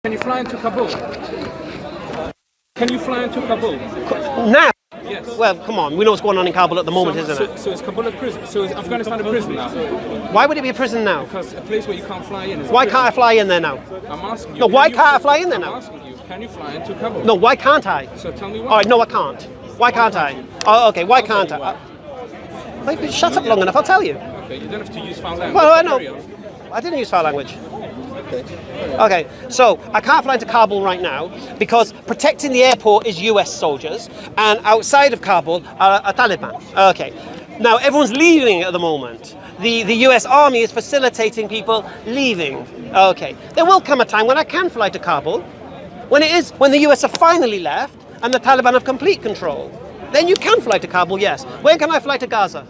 Can you fly into Kabul? Can you fly into Kabul? Now? Yes. Well, come on. We know what's going on in Kabul at the moment, isn't it? So is Kabul a prison? So is Afghanistan a prison now? Why would it be a prison now? Because a place where you can't fly in is Why can't I fly in there now? I'm asking you. No, why can't I fly in there now? I'm asking you, can you fly into Kabul? No, why can't I? So tell me why. All right, no, I can't. Why can't I? Oh, okay, why can't I? Maybe shut up long enough, I'll tell you. Okay, you don't have to use foul language. Well, I know. I didn't use foul language. Okay, so I can't fly into Kabul right now because protecting the airport is US soldiers and outside of Kabul are Taliban. Okay, now everyone's leaving at the moment. The US Army is facilitating people leaving. Okay, there will come a time when I can fly to Kabul, when the US have finally left and the Taliban have complete control. Then you can fly to Kabul, yes. When can I fly to Gaza?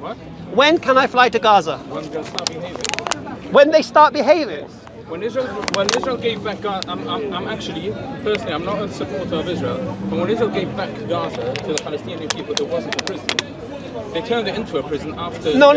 What? When can I fly to Gaza? When they'll start behaving. When they start behaving? When Israel gave back Gaza, I'm actually, personally, I'm not a supporter of Israel, but when Israel gave back Gaza to the Palestinian people, it wasn't a prison. They turned it into a prison after No.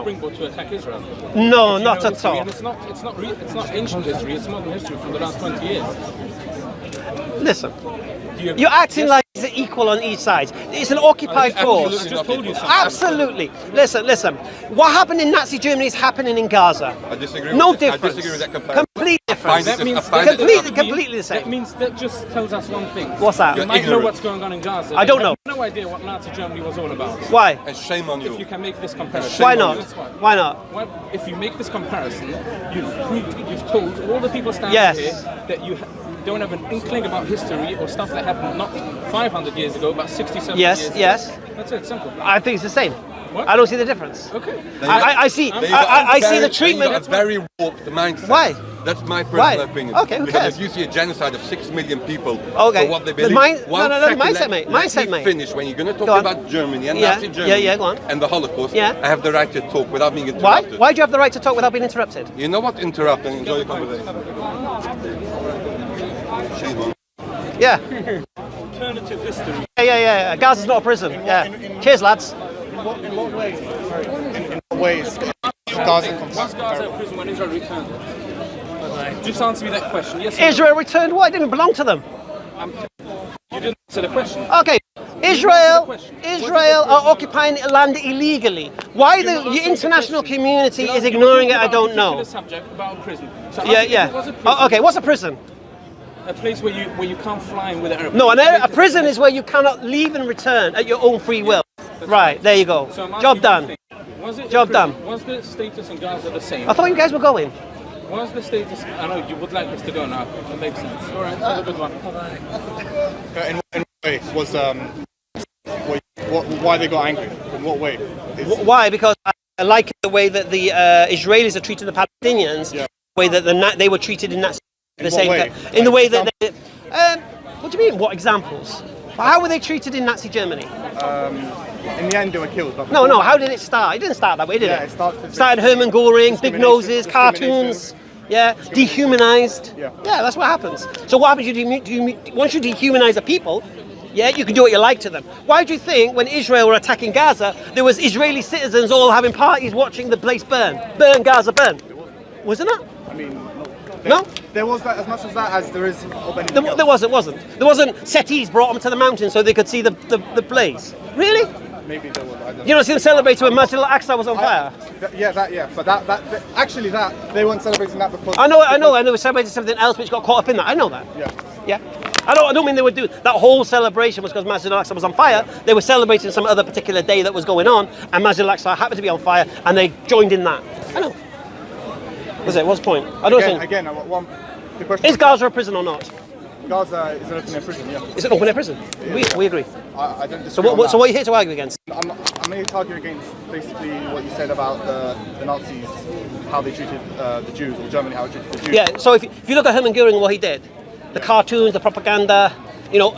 springboard to attack Israel. No, not at all. And it's not ancient history, it's modern history from the last 20 years. Listen, you're acting like it's equal on each side. It's an occupied force. I just told you something. Absolutely. Listen. What happened in Nazi Germany is happening in Gaza. I disagree. No with difference. I disagree with that comparison. Complete difference. That means completely the same. That just tells us one thing. What's that? You might know what's going on in Gaza. I don't know. You have no idea what Nazi Germany was all about. Why? And shame on you. If you can make this comparison. Why not? Why not? Well, if you make this comparison, you've told all the people standing here that you don't have an inkling about history or stuff that happened not 500 years ago, but 67 years ago. Yes. That's it, simple. I think it's the same. What? I don't see the difference. Okay. I see the treatment. That's very warped mindset. Why? That's my personal opinion. Okay, who because cares? if you see a genocide of 6 million people Okay. for what they believe, mindset, mate. Mindset, mate. Finish when you're going to talk about Germany and Nazi Germany go on. and the Holocaust. Yeah. I have the right to talk without being Why? interrupted. Why do you have the right to talk without being interrupted? You know what? Interrupt and enjoy the conversation. Shame on. Yeah. Alternative history. Yeah. Gaza's not a prison. Yeah. Cheers, lads. In what ways? In what ways? Gaza Was Gaza a prison when Israel returned it? Just answer me that question. Yes. Israel returned what? It didn't belong to them. You didn't answer the question. Okay. Israel are occupying land illegally. Why the international community is ignoring it, I don't know. Subject about prison. So Okay, what's a prison? A place where you can't fly in with an airplane. No, a prison is where you cannot leave and return at your own free will. Right, there you go. So Job done. Job done. Was the status in Gaza the same? I thought you guys were going. Was the status? I know you would like us to go now. That makes sense. All right, have a good one. in what way was why they got angry? In what way? Why? Because I like the way that the Israelis are treating the Palestinians. Yeah. The way that they were treated in that the same way. In the way that they, what do you mean? What examples? How were they treated in Nazi Germany? In the end, they were killed. No. How did it start? It didn't start that way, did it? It started Hermann Göring, big noses, cartoons. Yeah, dehumanized. Yeah, that's what happens. So what happens? Once you dehumanize a people, yeah, you can do what you like to them. Why do you think when Israel were attacking Gaza, there was Israeli citizens all having parties watching the place burn? Burn, Gaza, burn. Wasn't it? I mean, no? There was that, as much as that as there is of anything else. There wasn't settees brought them to the mountain so they could see the blaze. Really? Maybe there was. I don't know. You don't see them celebrating when Masjid al-Aqsa was on fire? But that they weren't celebrating that because... I know, they were celebrating something else which got caught up in that. I know that. Yeah. I don't mean they would do that whole celebration was because Masjid al-Aqsa was on fire. They were celebrating some other particular day that was going on, and Masjid al-Aqsa happened to be on fire, and they joined in that. I know. What's the point? I don't think. Again, the question is Gaza a prison or not? Gaza is an open-air prison, yeah. It's an open-air prison? Yeah. We agree. I don't disagree. So what are you here to argue against? I'm here to argue against basically what you said about the Nazis, how they treated the Jews, or Germany, how it treated the Jews. Yeah, so if you look at Hermann Göring and what he did, the cartoons, the propaganda,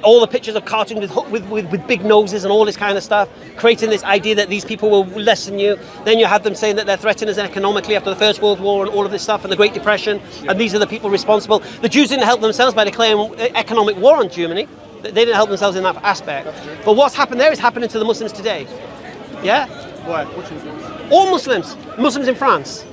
all the pictures of cartoons with big noses and all this kind of stuff, creating this idea that these people will less than you. Then you had them saying that they're threatening us economically after the First World War and all of this stuff and the Great Depression, and these are the people responsible. The Jews didn't help themselves by declaring economic war on Germany. They didn't help themselves in that aspect. But what's happened there is happening to the Muslims today. Yeah? Why? Which Muslims? All Muslims. Muslims in France.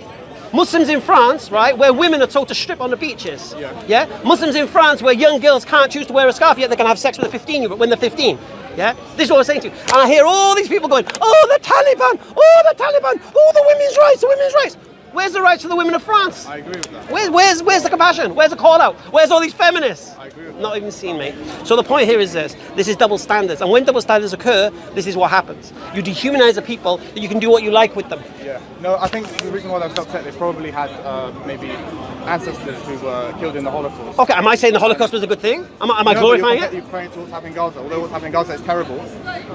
Muslims in France, right, where women are told to strip on the beaches. Yeah. Muslims in France where young girls can't choose to wear a scarf yet they can have sex with a 15-year-old when they're 15. Yeah. This is what I'm saying to you. And I hear all these people going, oh, the Taliban, oh, the Taliban, oh, the women's rights, the women's rights. Where's the rights of the women of France? I agree with that. Where's the compassion? Where's the call out? Where's all these feminists? I agree with that. Not even seen, mate. So the point here is this. This is double standards. And when double standards occur, this is what happens. You dehumanize the people that you can do what you like with them. Yeah. No, I think the reason why they're so upset, they probably had maybe ancestors who were killed in the Holocaust. Okay, am I saying the Holocaust was a good thing? Am I glorifying it? You're comparing to what's happening in Gaza. Although what's happening in Gaza is terrible,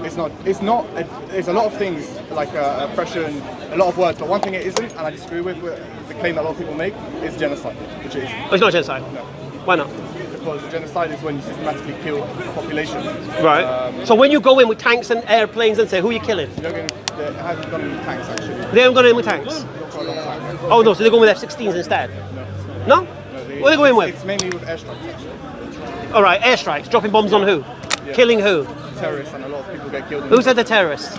it's not. There's a lot of things like oppression, a lot of words, but one thing it isn't, and I disagree with the claim that a lot of people make, is genocide, which it isn't. Oh, it's not genocide? No. Why not? Because genocide is when you systematically kill a population. Right. So when you go in with tanks and airplanes and say, who are you killing? They haven't gone in with tanks, actually. They haven't gone in with tanks? Not for a long time. Oh no, so they're going with F-16s instead? No? What are they going with? It's mainly with airstrikes, actually. All right, airstrikes, dropping bombs on who? Yeah. Killing who? Terrorists, and a lot of people get killed. Who said the terrorists?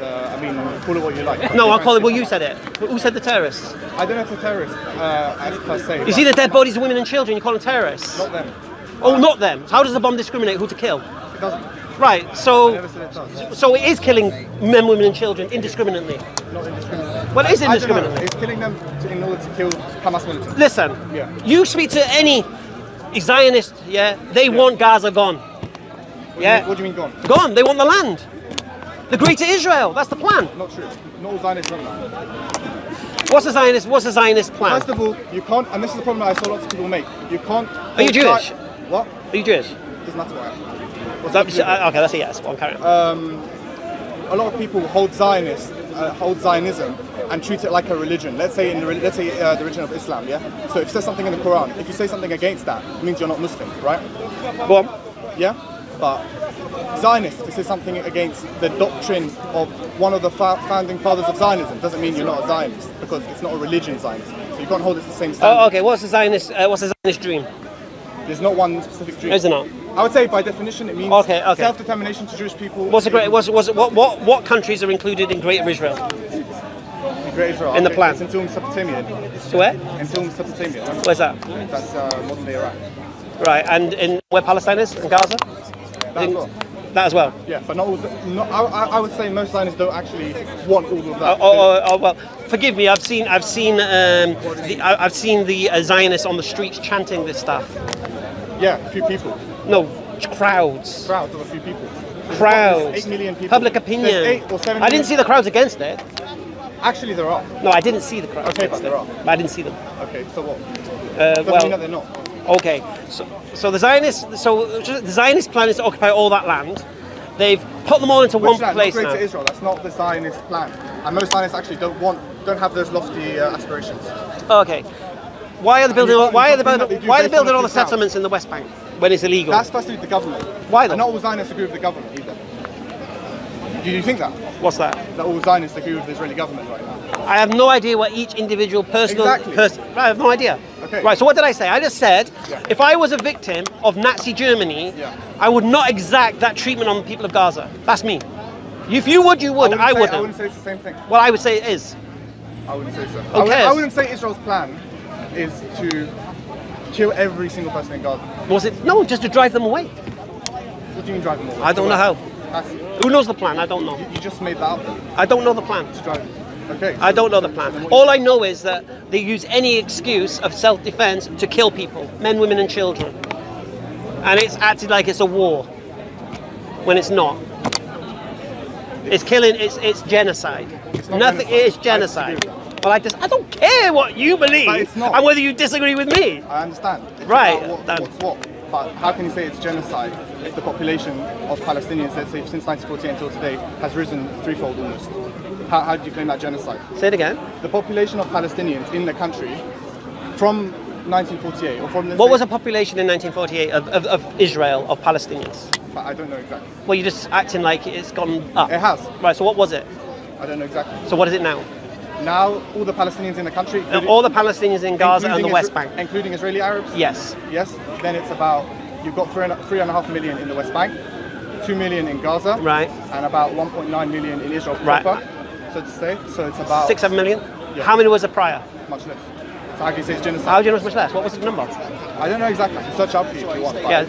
I mean, call it what you like. No, I'll call it, well, you said it. Who said the terrorists? I don't know if they're terrorists, as per se. You see the dead bodies of women and children, you call them terrorists? Not them. Oh, not them. So how does the bomb discriminate who to kill? It doesn't. Right, I so never said it does. so it is killing men, women and children indiscriminately. Not indiscriminately. Well, it is I don't know. indiscriminately. It's killing them in order to kill Hamas militants. Listen, Yeah. you speak to any Zionist, yeah, they want Gaza gone. What do you mean gone? Gone, they want the land. The Greater Israel, that's the plan. Not true. Not all Zionists want that. What's the Zionist plan? First of all, you can't, and this is the problem that I saw lots of people make. You can't. Are you Jewish? What? Are you Jewish? Doesn't matter what I am. Okay, that's a yes. Go on, carry on. A lot of people hold Zionism and treat it like a religion. Let's say the religion of Islam, yeah. So if it says something in the Quran, if you say something against that, it means you're not Muslim, right? Go on. Yeah. But Zionist, if it says something against the doctrine of one of the founding fathers of Zionism, doesn't mean you're not a Zionist because it's not a religion, Zionism. So you can't hold it to the same standard. Oh, okay. What's the Zionist dream? There's not one specific dream. Is there not? I would say by definition it means self-determination to Jewish people. What countries are included in Greater Israel? Great Israel. In the plan. It's until Mesopotamia. To where? Until Mesopotamia. Where's that? That's modern day Iraq. Right, and in where Palestine is? In Gaza? That as well. That as well? Yeah, but not all. I would say most Zionists don't actually want all of that. Well, forgive me. I've seen the Zionists on the streets chanting this stuff. Yeah, a few people. No, crowds. Crowds of a few people. Crowds. 8 million people. Public opinion. There's 8 or 7 I didn't see the crowds against it. Actually, there are. No, I didn't see the crowds. Okay, but there are. But I didn't see them. Okay, so what? Doesn't mean that they're not. Okay, so the Zionist plan is to occupy all that land. They've put them all into one place now. Greater Israel. That's not the Zionist plan. And most Zionists actually don't have those lofty aspirations. Okay. Why are they building all the towns. settlements in the West Bank when it's illegal? That's supposed to be the government. Why though? And not all Zionists agree with the government either. Do you think that? What's that? That all Zionists agree with the Israeli government right now? I have no idea what each individual person. Exactly. I have no idea. Okay. Right. So what did I say? I just said if I was a victim of Nazi Germany, I would not exact that treatment on the people of Gaza. That's me. If you would, you would. I wouldn't. I wouldn't say it's the same thing. Well, I would say it is. I wouldn't say so. Okay. I wouldn't say Israel's plan is to kill every single person in Gaza. Was it? No, just to drive them away. What do you mean drive them away? I don't know how. That's, Who knows the plan? I don't know. you just made that up then, I don't know the plan. to drive. Okay. I don't know the plan. All I know is that they use any excuse of self-defense to kill people, men, women, and children. And it's acted like it's a war when it's not. It's killing. It's genocide. It's not Nothing. genocide. It is I genocide. disagree with Well, I don't care what you believe But it's not. and whether you disagree with me. I understand. It's Right, about what's what. But how can you say it's genocide if the population of Palestinians, let's say since 1948 until today, has risen threefold almost? How do you claim that genocide? Say it again. The population of Palestinians in the country from 1948 or from What was the population in 1948 of Israel, of Palestinians? I don't know exactly. Well, you're just acting like it's gone up. It has. Right, so what was it? I don't know exactly. So what is it now? Now all the Palestinians in the country, All the Palestinians in Gaza and the West Bank. including Israeli Arabs. Yes. Yes. Then it's about you've got 3.5 million in the West Bank, 2 million in Gaza, Right. and about 1.9 million in Israel Right. proper. So to say, so it's about 6-7 million. Yeah. How many was there prior? Much less. So how can you say it's genocide? How do you know it's much less? What was the number? I don't know exactly. I can search up for you if you want. Yeah.